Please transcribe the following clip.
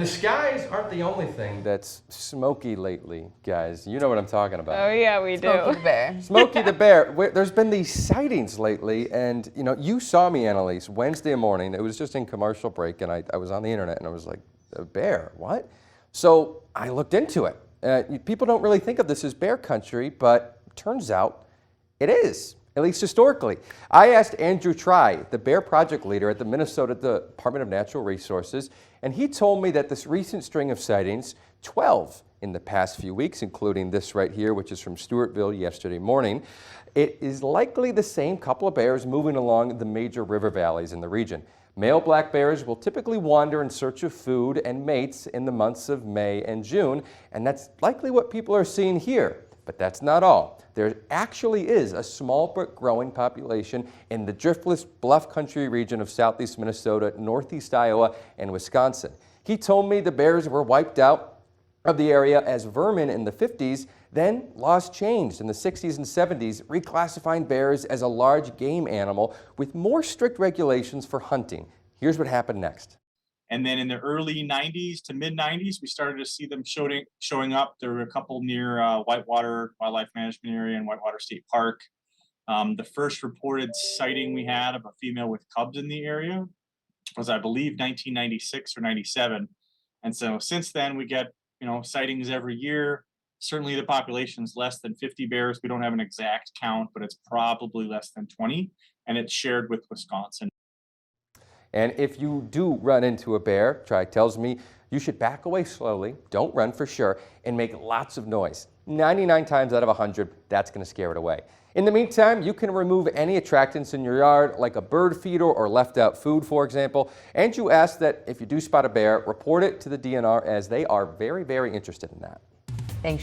the skies aren't the only thing that's smoky lately, guys. You know what I'm talking about. Oh yeah, we do. Smokey the Bear. Smokey the Bear. There's been these sightings lately, and you know, you saw me, Annalise, Wednesday morning. It was just in commercial break, and I was on the internet, and I was like, a bear? What? So I looked into it. People don't really think of this as bear country, but turns out it is. At least historically. I asked Andrew Try, the bear project leader at the Minnesota Department of Natural Resources, and he told me that this recent string of sightings, 12 in the past few weeks, including this right here, which is from Stewartville yesterday morning, it is likely the same couple of bears moving along the major river valleys in the region. Male black bears will typically wander in search of food and mates in the months of May and June, and that's likely what people are seeing here. But that's not all. There actually is a small but growing population in the Driftless bluff country region of southeast Minnesota, northeast Iowa, and Wisconsin. He told me the bears were wiped out of the area as vermin in the 50s, then laws changed in the 60s and 70s, reclassifying bears as a large game animal with more strict regulations for hunting. Here's what happened next. And then in the early 90s to mid 90s, we started to see them showing up. There were a couple near Whitewater Wildlife Management Area and Whitewater State Park. The first reported sighting we had of a female with cubs in the area was, I believe, 1996 or 97. And so since then, we get, sightings every year. Certainly the population is less than 50 bears. We don't have an exact count, but it's probably less than 20, and it's shared with Wisconsin. And if you do run into a bear, Try tells me, you should back away slowly, don't run for sure, and make lots of noise. 99 times out of 100, that's going to scare it away. In the meantime, you can remove any attractants in your yard, like a bird feeder or left out food, for example. Andrew asked that if you do spot a bear, report it to the DNR, as they are very, very interested in that.